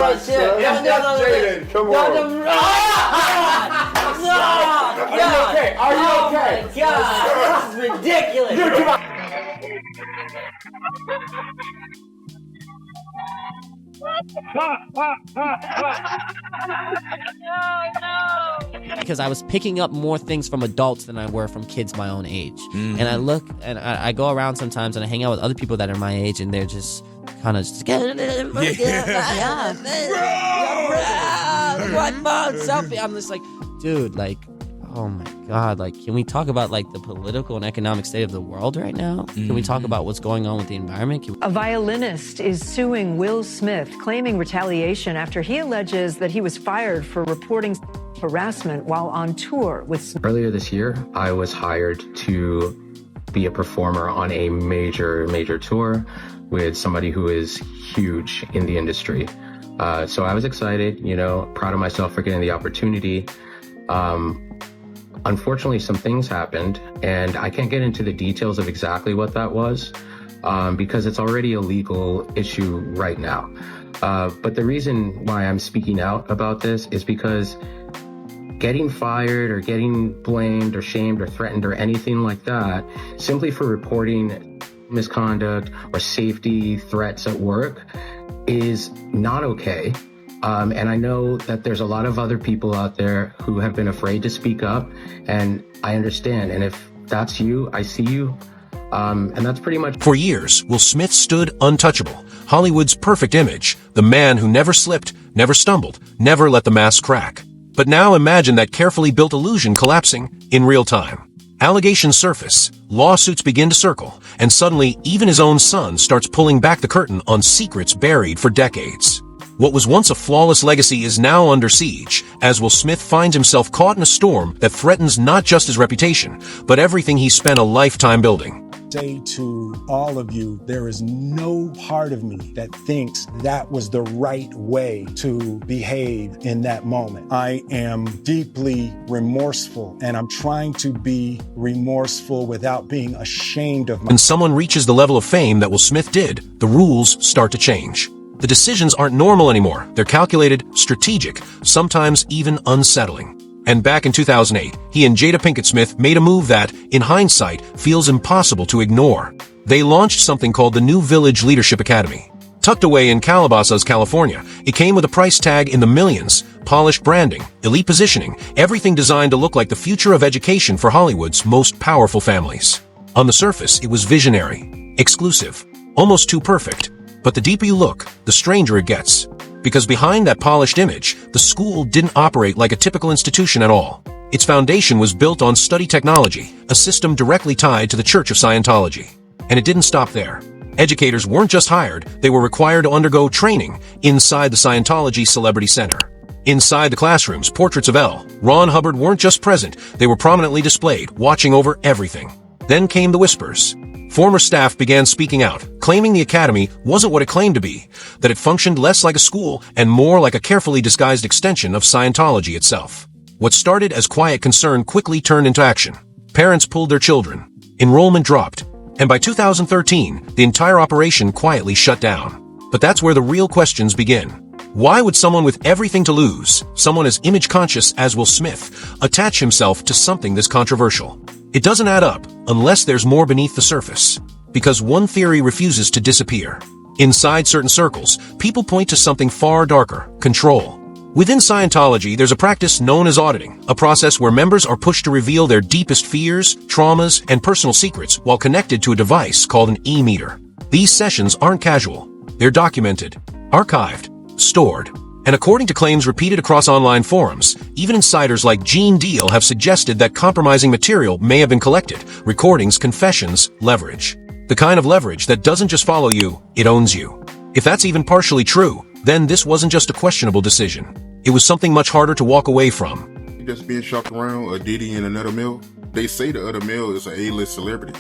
much, shit. No, Jaden, come on. Are you okay? Oh my God, this is ridiculous. Because I was picking up more things from adults than I were from kids my own age. And I look and I go around sometimes and I hang out with other people that are my age and they're just kind of just selfie. I'm just like, dude, like, oh my God, like, can we talk about like the political and economic state of the world right now? Can we talk about what's going on with the environment? A violinist is suing Will Smith, claiming retaliation after he alleges that he was fired for reporting harassment while on tour with. Earlier this year, I was hired to be a performer on a major tour with somebody who is huge in the industry. So I was excited, proud of myself for getting the opportunity. Unfortunately, some things happened, and I can't get into the details of exactly what that was because it's already a legal issue right now. But the reason why I'm speaking out about this is because getting fired or getting blamed or shamed or threatened or anything like that, simply for reporting misconduct or safety threats at work, is not okay. And I know that there's a lot of other people out there who have been afraid to speak up, and I understand. And if that's you, I see you. And that's pretty much. For years, Will Smith stood untouchable, Hollywood's perfect image, the man who never slipped, never stumbled, never let the mask crack. But now imagine that carefully built illusion collapsing in real time. Allegations surface, lawsuits begin to circle, and suddenly even his own son starts pulling back the curtain on secrets buried for decades. What was once a flawless legacy is now under siege, as Will Smith finds himself caught in a storm that threatens not just his reputation, but everything he spent a lifetime building. Say to all of you, there is no part of me that thinks that was the right way to behave in that moment. I am deeply remorseful, and I'm trying to be remorseful without being ashamed of myself. When someone reaches the level of fame that Will Smith did, the rules start to change. The decisions aren't normal anymore. They're calculated, strategic, sometimes even unsettling. And back in 2008, he and Jada Pinkett Smith made a move that, in hindsight, feels impossible to ignore. They launched something called the New Village Leadership Academy. Tucked away in Calabasas, California, it came with a price tag in the millions, polished branding, elite positioning, everything designed to look like the future of education for Hollywood's most powerful families. On the surface, it was visionary, exclusive, almost too perfect. But the deeper you look, the stranger it gets. Because behind that polished image, the school didn't operate like a typical institution at all. Its foundation was built on study technology, a system directly tied to the Church of Scientology. And it didn't stop there. Educators weren't just hired, they were required to undergo training inside the Scientology Celebrity Center. Inside the classrooms, portraits of L. Ron Hubbard weren't just present, they were prominently displayed, watching over everything. Then came the whispers. Former staff began speaking out, claiming the academy wasn't what it claimed to be, that it functioned less like a school and more like a carefully disguised extension of Scientology itself. What started as quiet concern quickly turned into action. Parents pulled their children. Enrollment dropped. And by 2013, the entire operation quietly shut down. But that's where the real questions begin. Why would someone with everything to lose, someone as image-conscious as Will Smith, attach himself to something this controversial? It doesn't add up unless there's more beneath the surface. Because one theory refuses to disappear. Inside certain circles, people point to something far darker: control. Within Scientology, there's a practice known as auditing, a process where members are pushed to reveal their deepest fears, traumas, and personal secrets while connected to a device called an e-meter. These sessions aren't casual. They're documented, archived, stored. And according to claims repeated across online forums, even insiders like Gene Deal have suggested that compromising material may have been collected: recordings, confessions, leverage. The kind of leverage that doesn't just follow you, it owns you. If that's even partially true, then this wasn't just a questionable decision. It was something much harder to walk away from. Just being shopped around a Diddy and another Mill. They say the other Mill is an A-list celebrity.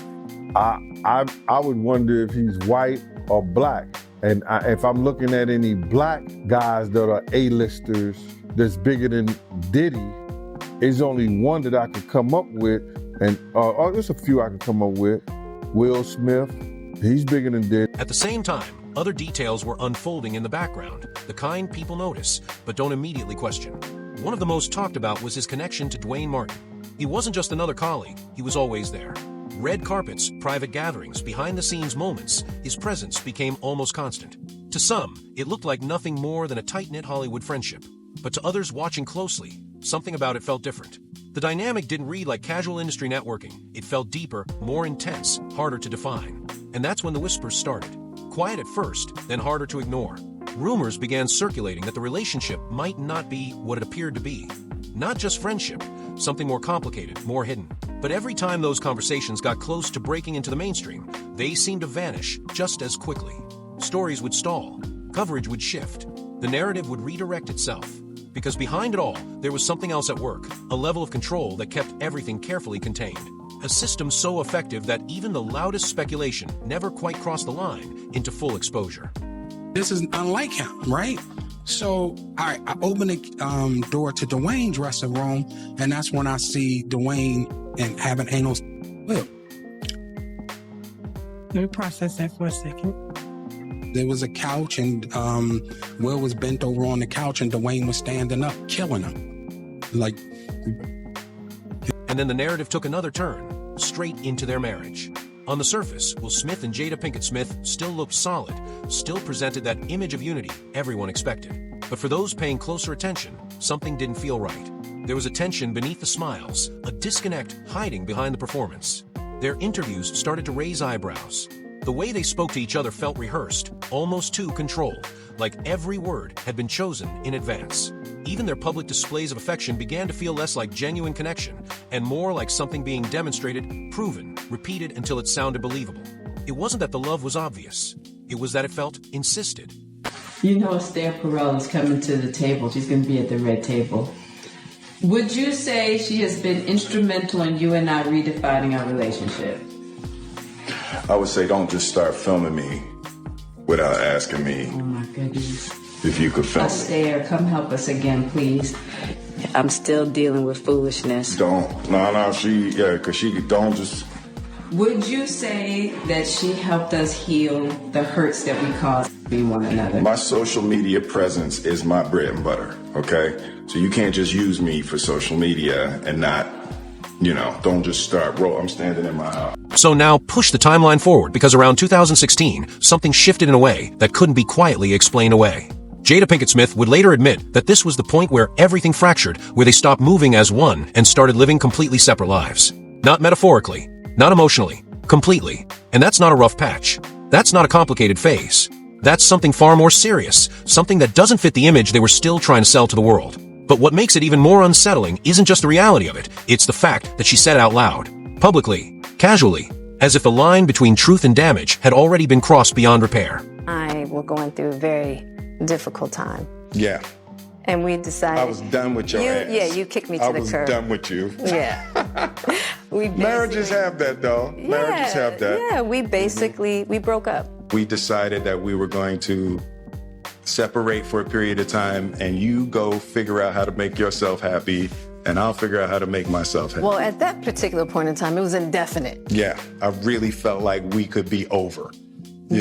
I would wonder if he's white or black. And if I'm looking at any black guys that are A-listers that's bigger than Diddy, there's only one that I could come up with, and there's a few I could come up with. Will Smith, he's bigger than Diddy. At the same time, other details were unfolding in the background, the kind people notice, but don't immediately question. One of the most talked about was his connection to Dwayne Martin. He wasn't just another colleague, he was always there. Red carpets, private gatherings, behind-the-scenes moments, his presence became almost constant. To some, it looked like nothing more than a tight-knit Hollywood friendship. But to others watching closely, something about it felt different. The dynamic didn't read like casual industry networking. It felt deeper, more intense, harder to define. And that's when the whispers started. Quiet at first, then harder to ignore. Rumors began circulating that the relationship might not be what it appeared to be. Not just friendship, something more complicated, more hidden. But every time those conversations got close to breaking into the mainstream, they seemed to vanish just as quickly. Stories would stall, coverage would shift, the narrative would redirect itself. Because behind it all, there was something else at work, a level of control that kept everything carefully contained. A system so effective that even the loudest speculation never quite crossed the line into full exposure. This is unlike him, right? So I open the door to Dwayne's dressing room, and that's when I see Dwayne and having anal Will. Let me process that for a second. There was a couch, and Will was bent over on the couch, and Dwayne was standing up, killing him. Like. And then the narrative took another turn, straight into their marriage. On the surface, Will Smith and Jada Pinkett Smith still looked solid, still presented that image of unity everyone expected. But for those paying closer attention, something didn't feel right. There was a tension beneath the smiles, a disconnect hiding behind the performance. Their interviews started to raise eyebrows. The way they spoke to each other felt rehearsed, almost too controlled, like every word had been chosen in advance. Even their public displays of affection began to feel less like genuine connection and more like something being demonstrated, proven, repeated until it sounded believable. It wasn't that the love was obvious. It was that it felt insisted. You know Esther Perel is coming to the table. She's going to be at the red table. Would you say she has been instrumental in you and I redefining our relationship? I would say don't just start filming me without asking me. Oh my goodness. If you could film me. Esther, come help us again, please. I'm still dealing with foolishness. Don't. No, because she don't just. Would you say that she helped us heal the hurts that we caused between one another? My social media presence is my bread and butter, okay? So you can't just use me for social media and not, don't just start I'm standing in my house. So now push the timeline forward, because around 2016, something shifted in a way that couldn't be quietly explained away. Jada Pinkett Smith would later admit that this was the point where everything fractured, where they stopped moving as one and started living completely separate lives. Not metaphorically, not emotionally, completely. And that's not a rough patch. That's not a complicated phase. That's something far more serious, something that doesn't fit the image they were still trying to sell to the world. But what makes it even more unsettling isn't just the reality of it, it's the fact that she said out loud, publicly, casually, as if the line between truth and damage had already been crossed beyond repair. I was going through a very difficult time. Yeah. And we decided... I was done with your ass. Yeah, you kicked me to the curb. I was done with you. Yeah. Marriages have that, though. Yeah, Marriages have that. Yeah, we broke up. We decided that we were going to separate for a period of time, and you go figure out how to make yourself happy, and I'll figure out how to make myself happy. Well, at that particular point in time, it was indefinite. Yeah, I really felt like we could be over. We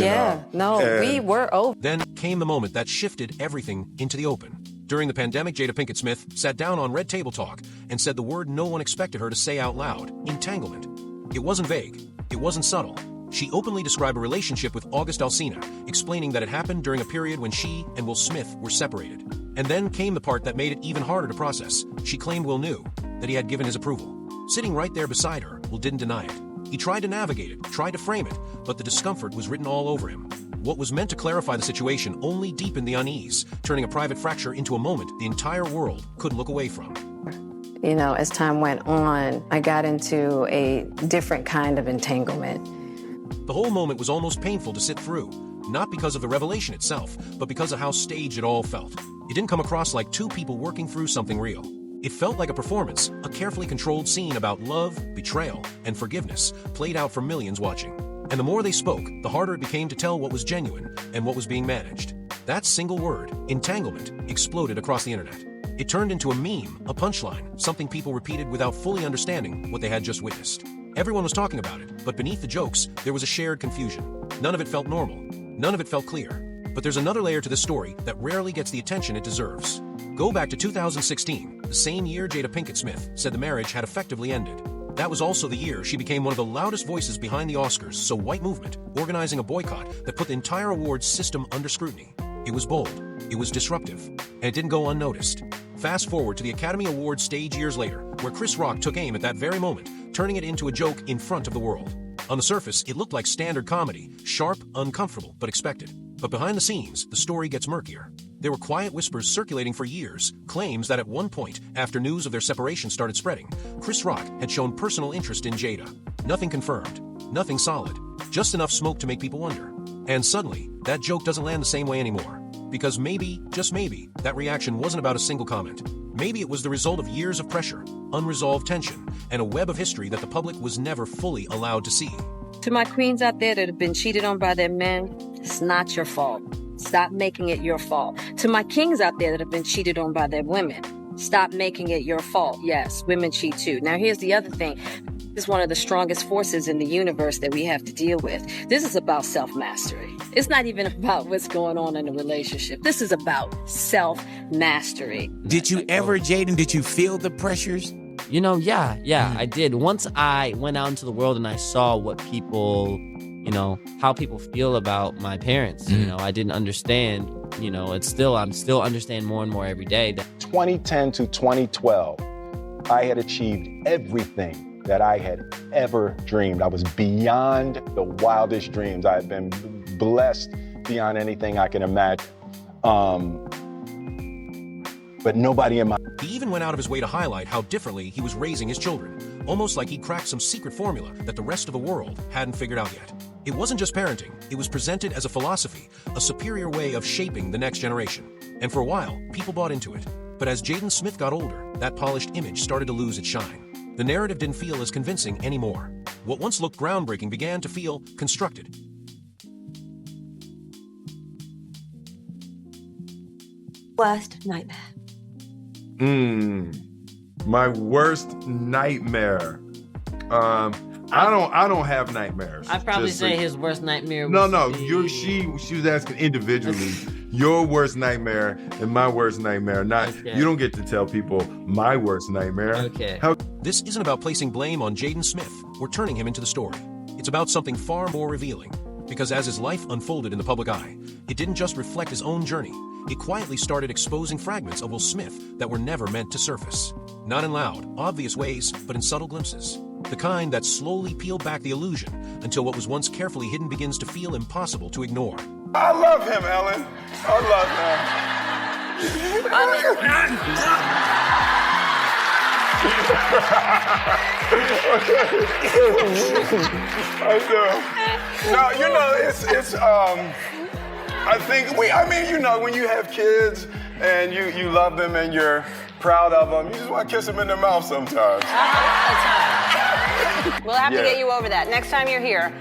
were over. Then came the moment that shifted everything into the open. During the pandemic, Jada Pinkett Smith sat down on Red Table Talk and said the word no one expected her to say out loud: entanglement. It wasn't vague. It wasn't subtle. She openly described a relationship with August Alsina, explaining that it happened during a period when she and Will Smith were separated. And then came the part that made it even harder to process. She claimed Will knew that he had given his approval. Sitting right there beside her, Will didn't deny it. He tried to navigate it, tried to frame it, but the discomfort was written all over him. What was meant to clarify the situation only deepened the unease, turning a private fracture into a moment the entire world couldn't look away from. As time went on, I got into a different kind of entanglement. The whole moment was almost painful to sit through, not because of the revelation itself, but because of how staged it all felt. It didn't come across like two people working through something real. It felt like a performance, a carefully controlled scene about love, betrayal, and forgiveness, played out for millions watching. And the more they spoke, the harder it became to tell what was genuine and what was being managed. That single word, entanglement, exploded across the internet. It turned into a meme, a punchline, something people repeated without fully understanding what they had just witnessed. Everyone was talking about it, but beneath the jokes, there was a shared confusion. None of it felt normal. None of it felt clear. But there's another layer to this story that rarely gets the attention it deserves. Go back to 2016, the same year Jada Pinkett Smith said the marriage had effectively ended. That was also the year she became one of the loudest voices behind the Oscars, so White Movement, organizing a boycott that put the entire awards system under scrutiny. It was bold, it was disruptive, and it didn't go unnoticed. Fast forward to the Academy Awards stage years later, where Chris Rock took aim at that very moment, turning it into a joke in front of the world. On the surface, it looked like standard comedy, sharp, uncomfortable, but expected. But behind the scenes, the story gets murkier. There were quiet whispers circulating for years, claims that at one point, after news of their separation started spreading, Chris Rock had shown personal interest in Jada. Nothing confirmed, nothing solid, just enough smoke to make people wonder. And suddenly, that joke doesn't land the same way anymore. Because maybe, just maybe, that reaction wasn't about a single comment. Maybe it was the result of years of pressure, unresolved tension, and a web of history that the public was never fully allowed to see. To my queens out there that have been cheated on by their men, it's not your fault. Stop making it your fault. To my kings out there that have been cheated on by their women, stop making it your fault. Yes, women cheat too. Now here's the other thing. This is one of the strongest forces in the universe that we have to deal with. This is about self-mastery. It's not even about what's going on in a relationship. This is about self-mastery. Did you ever, Jaden, did you feel the pressures? Yeah, I did. Once I went out into the world and I saw what people, how people feel about my parents, I didn't understand, I'm still understanding more and more every day. 2010 to 2012, I had achieved everything that I had ever dreamed. I was beyond the wildest dreams. I had been blessed beyond anything I can imagine. But nobody in my... He even went out of his way to highlight how differently he was raising his children, almost like he'd cracked some secret formula that the rest of the world hadn't figured out yet. It wasn't just parenting, it was presented as a philosophy, a superior way of shaping the next generation. And for a while, people bought into it. But as Jaden Smith got older, that polished image started to lose its shine. The narrative didn't feel as convincing anymore. What once looked groundbreaking began to feel constructed. Worst nightmare. My worst nightmare. I don't have nightmares. I'd probably say his worst nightmare was... She was asking individually. Your worst nightmare and my worst nightmare. You don't get to tell people my worst nightmare. Okay. This isn't about placing blame on Jaden Smith or turning him into the story. It's about something far more revealing. Because as his life unfolded in the public eye, it didn't just reflect his own journey. It quietly started exposing fragments of Will Smith that were never meant to surface. Not in loud, obvious ways, but in subtle glimpses. The kind that slowly peeled back the illusion until what was once carefully hidden begins to feel impossible to ignore. I love him, Ellen. I love him. I do. No, it's I think when you have kids and you love them and you're proud of them, you just want to kiss them in their mouth sometimes. We'll have to get you over that. Next time you're here,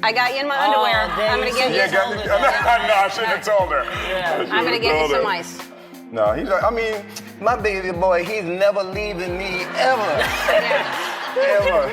I got you in my underwear. I'm going to get you some. No, I shouldn't have told her. I'm going to get you some ice. No, my baby boy, he's never leaving me ever. Ever.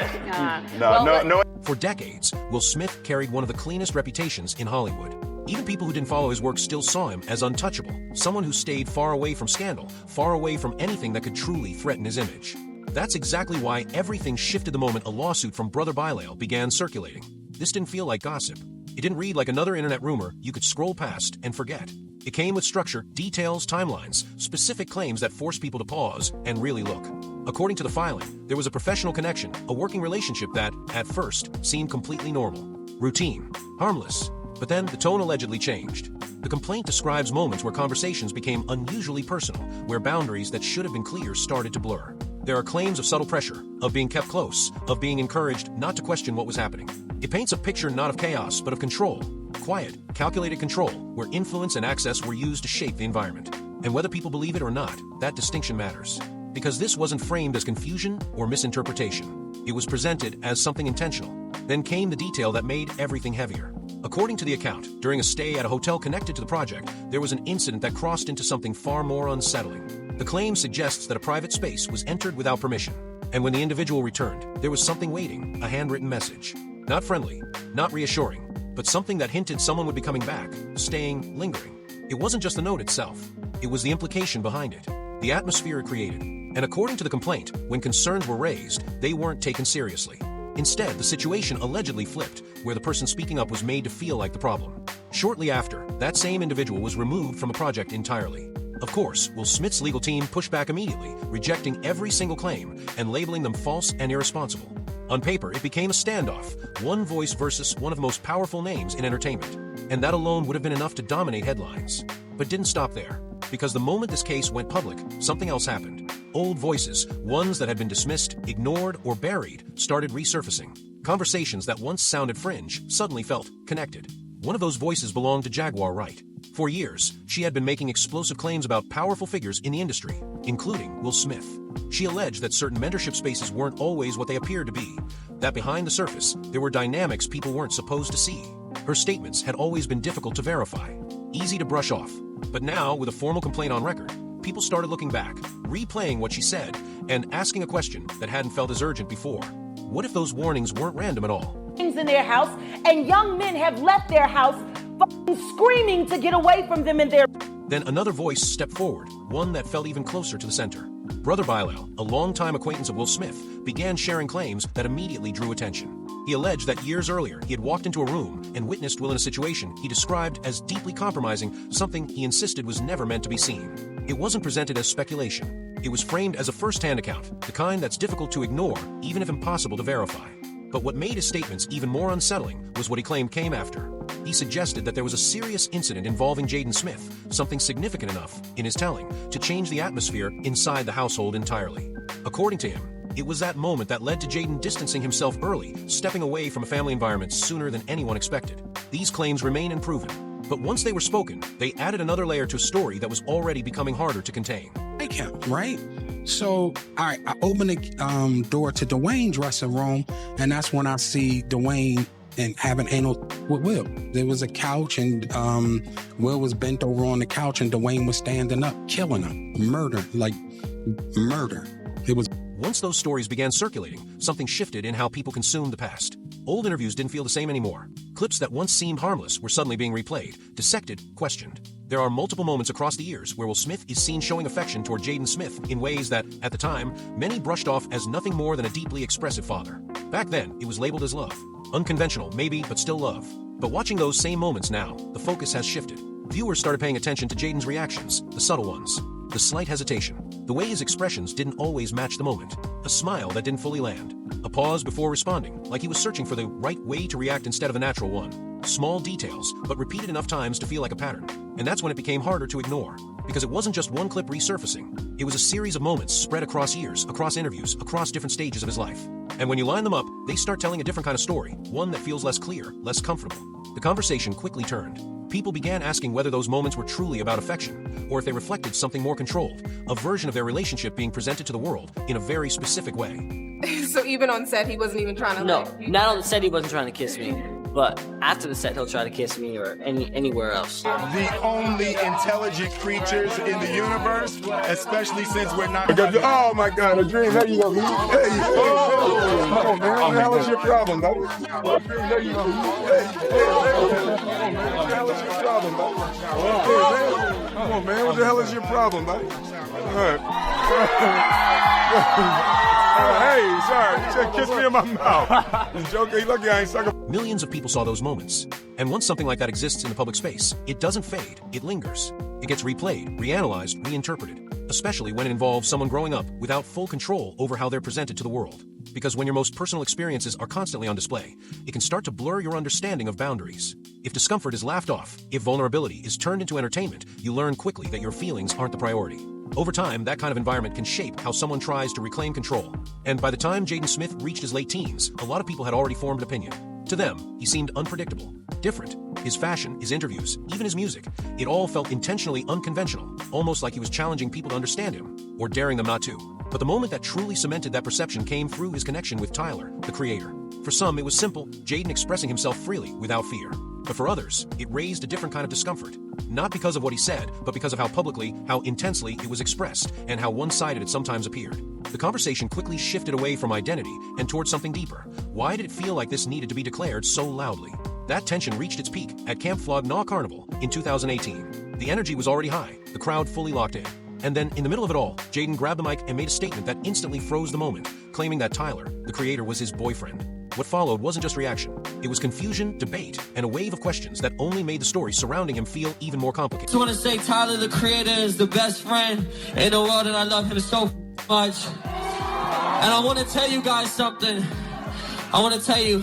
No. For decades, Will Smith carried one of the cleanest reputations in Hollywood. Even people who didn't follow his work still saw him as untouchable, someone who stayed far away from scandal, far away from anything that could truly threaten his image. That's exactly why everything shifted the moment a lawsuit from Brother Bilal began circulating. This didn't feel like gossip. It didn't read like another internet rumor you could scroll past and forget. It came with structure, details, timelines, specific claims that forced people to pause and really look. According to the filing, there was a professional connection, a working relationship that, at first, seemed completely normal, routine, harmless. But then the tone allegedly changed. The complaint describes moments where conversations became unusually personal, where boundaries that should have been clear started to blur. There are claims of subtle pressure, of being kept close, of being encouraged not to question what was happening. It paints a picture not of chaos, but of control. Quiet, calculated control, where influence and access were used to shape the environment. And whether people believe it or not, that distinction matters. Because this wasn't framed as confusion or misinterpretation. It was presented as something intentional. Then came the detail that made everything heavier. According to the account, during a stay at a hotel connected to the project, there was an incident that crossed into something far more unsettling. The claim suggests that a private space was entered without permission. And when the individual returned, there was something waiting, a handwritten message. Not friendly, not reassuring, but something that hinted someone would be coming back, staying, lingering. It wasn't just the note itself. It was the implication behind it, the atmosphere it created. And according to the complaint, when concerns were raised, they weren't taken seriously. Instead, the situation allegedly flipped, where the person speaking up was made to feel like the problem. Shortly after, that same individual was removed from the project entirely. Of course, Will Smith's legal team pushed back immediately, rejecting every single claim and labeling them false and irresponsible. On paper, it became a standoff, one voice versus one of the most powerful names in entertainment. And that alone would have been enough to dominate headlines. But didn't stop there, because the moment this case went public, something else happened. Old voices, ones that had been dismissed, ignored, or buried, started resurfacing. Conversations that once sounded fringe suddenly felt connected. One of those voices belonged to Jaguar Wright. For years, she had been making explosive claims about powerful figures in the industry, including Will Smith. She alleged that certain mentorship spaces weren't always what they appeared to be, that behind the surface, there were dynamics people weren't supposed to see. Her statements had always been difficult to verify, easy to brush off. But now, with a formal complaint on record, people started looking back, replaying what she said, and asking a question that hadn't felt as urgent before. What if those warnings weren't random at all? In their house, and young men have left their house screaming to get away from them in their... Then another voice stepped forward, one that felt even closer to the center. Brother Bilal, a longtime acquaintance of Will Smith, began sharing claims that immediately drew attention. He alleged that years earlier he had walked into a room and witnessed Will in a situation he described as deeply compromising, something he insisted was never meant to be seen. It wasn't presented as speculation. It was framed as a first-hand account, the kind that's difficult to ignore, even if impossible to verify. But what made his statements even more unsettling was what he claimed came after. He suggested that there was a serious incident involving Jaden Smith, something significant enough, in his telling, to change the atmosphere inside the household entirely. According to him, it was that moment that led to Jaden distancing himself early, stepping away from a family environment sooner than anyone expected. These claims remain unproven, but once they were spoken, they added another layer to a story that was already becoming harder to contain. Like him, right? So I open the door to Dwayne's dressing room, and that's when I see Dwayne and having anal with Will. There was a couch, and Will was bent over on the couch, and Dwayne was standing up, killing him. Murder. It was. Once those stories began circulating, something shifted in how people consumed the past. Old interviews didn't feel the same anymore. Clips that once seemed harmless were suddenly being replayed, dissected, questioned. There are multiple moments across the years where Will Smith is seen showing affection toward Jaden Smith in ways that, at the time, many brushed off as nothing more than a deeply expressive father. Back then, it was labeled as love. Unconventional, maybe, but still love. But watching those same moments now, the focus has shifted. Viewers started paying attention to Jaden's reactions, the subtle ones. The slight hesitation, the way his expressions didn't always match the moment, a smile that didn't fully land, a pause before responding, like he was searching for the right way to react instead of a natural one. Small details, but repeated enough times to feel like a pattern. And that's when it became harder to ignore, because it wasn't just one clip resurfacing. It was a series of moments spread across years, across interviews, across different stages of his life. And when you line them up, they start telling a different kind of story, one that feels less clear, less comfortable. The conversation quickly turned. People began asking whether those moments were truly about affection, or if they reflected something more controlled, a version of their relationship being presented to the world in a very specific way. So even on set, he wasn't even trying to not on the set, he wasn't trying to kiss me. But after the set, he'll try to kiss me or anywhere else. The only intelligent creatures in the universe, especially since we're not... Oh my God, a dream. There you go. There you go. Come on, man. What the hell is your problem, buddy? There you go. What the hell is your problem, buddy? Come on, man. What the hell is your problem, buddy? All right. Hey, sorry. You said kiss me in my mouth. You joking? Look, I ain't sucking. Millions of people saw those moments. And once something like that exists in the public space, it doesn't fade, it lingers. It gets replayed, reanalyzed, reinterpreted, especially when it involves someone growing up without full control over how they're presented to the world. Because when your most personal experiences are constantly on display, it can start to blur your understanding of boundaries. If discomfort is laughed off, if vulnerability is turned into entertainment, you learn quickly that your feelings aren't the priority. Over time, that kind of environment can shape how someone tries to reclaim control. And by the time Jaden Smith reached his late teens, a lot of people had already formed an opinion. To them, he seemed unpredictable, different. His fashion, his interviews, even his music, it all felt intentionally unconventional, almost like he was challenging people to understand him, or daring them not to. But the moment that truly cemented that perception came through his connection with Tyler, the creator. For some, it was simple, Jaden expressing himself freely, without fear. But for others, it raised a different kind of discomfort. Not because of what he said, but because of how publicly, how intensely it was expressed, and how one-sided it sometimes appeared. The conversation quickly shifted away from identity and towards something deeper. Why did it feel like this needed to be declared so loudly? That tension reached its peak at Camp Flog Gnaw Carnival in 2018. The energy was already high, the crowd fully locked in. And then, in the middle of it all, Jaden grabbed the mic and made a statement that instantly froze the moment, claiming that Tyler, the creator, was his boyfriend. What followed wasn't just reaction. It was confusion, debate, and a wave of questions that only made the story surrounding him feel even more complicated. I just want to say Tyler, the creator, is the best friend in the world, and I love him so much. And I want to tell you guys something. I want to tell you,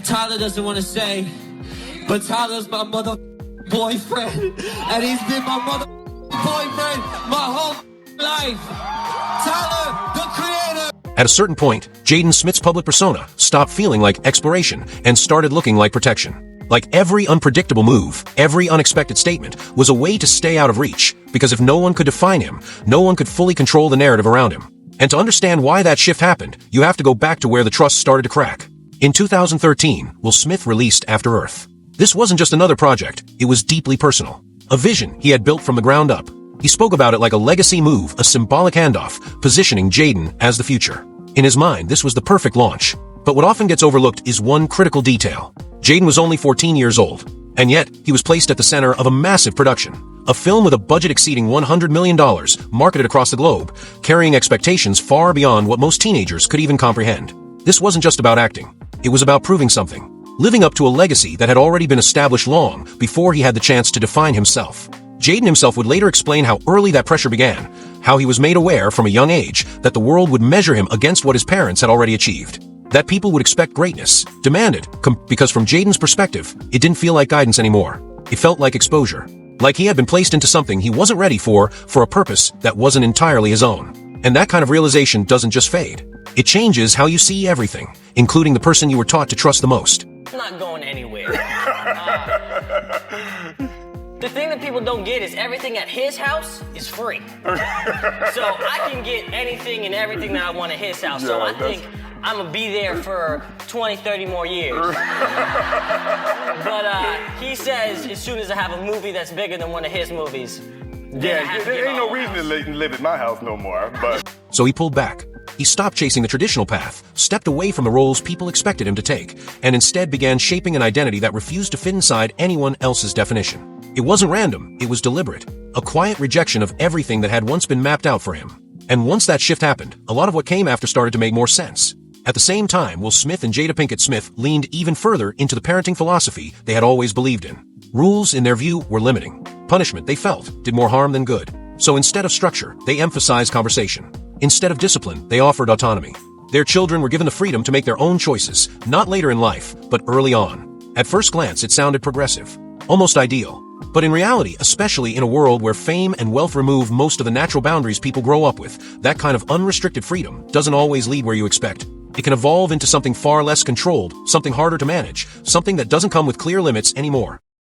Tyler doesn't want to say, but Tyler's my mother boyfriend, and he's been my mother boyfriend my whole life. Tyler, the creator. At a certain point, Jaden Smith's public persona stopped feeling like exploration and started looking like protection. Like every unpredictable move, every unexpected statement was a way to stay out of reach, because if no one could define him, no one could fully control the narrative around him. And to understand why that shift happened, you have to go back to where the trust started to crack. In 2013, Will Smith released After Earth. This wasn't just another project, it was deeply personal. A vision he had built from the ground up. He spoke about it like a legacy move, a symbolic handoff, positioning Jaden as the future. In his mind, this was the perfect launch. But what often gets overlooked is one critical detail. Jaden was only 14 years old, and yet he was placed at the center of a massive production. A film with a budget exceeding $100 million, marketed across the globe, carrying expectations far beyond what most teenagers could even comprehend. This wasn't just about acting. It was about proving something. Living up to a legacy that had already been established long before he had the chance to define himself. Jaden himself would later explain how early that pressure began, how he was made aware from a young age that the world would measure him against what his parents had already achieved. That people would expect greatness, demand it, because from Jaden's perspective, it didn't feel like guidance anymore. It felt like exposure. Like he had been placed into something he wasn't ready for a purpose that wasn't entirely his own. And that kind of realization doesn't just fade. It changes how you see everything, including the person you were taught to trust the most. I'm not going anywhere. The thing that people don't get is everything at his house is free. So I can get anything and everything that I want at his house. So I think I'm gonna be there for 20, 30 more years. But he says as soon as I have a movie that's bigger than one of his movies, yeah, there ain't no reason to live at my house no more. But so he pulled back. He stopped chasing the traditional path, stepped away from the roles people expected him to take, and instead began shaping an identity that refused to fit inside anyone else's definition. It wasn't random, it was deliberate. A quiet rejection of everything that had once been mapped out for him. And once that shift happened, a lot of what came after started to make more sense. At the same time, Will Smith and Jada Pinkett Smith leaned even further into the parenting philosophy they had always believed in. Rules, in their view, were limiting. Punishment, they felt, did more harm than good. So instead of structure, they emphasized conversation. Instead of discipline, they offered autonomy. Their children were given the freedom to make their own choices, not later in life, but early on. At first glance, it sounded progressive, almost ideal. But in reality, especially in a world where fame and wealth remove most of the natural boundaries people grow up with, that kind of unrestricted freedom doesn't always lead where you expect. It can evolve into something far less controlled, something harder to manage, something that doesn't come with clear limits anymore.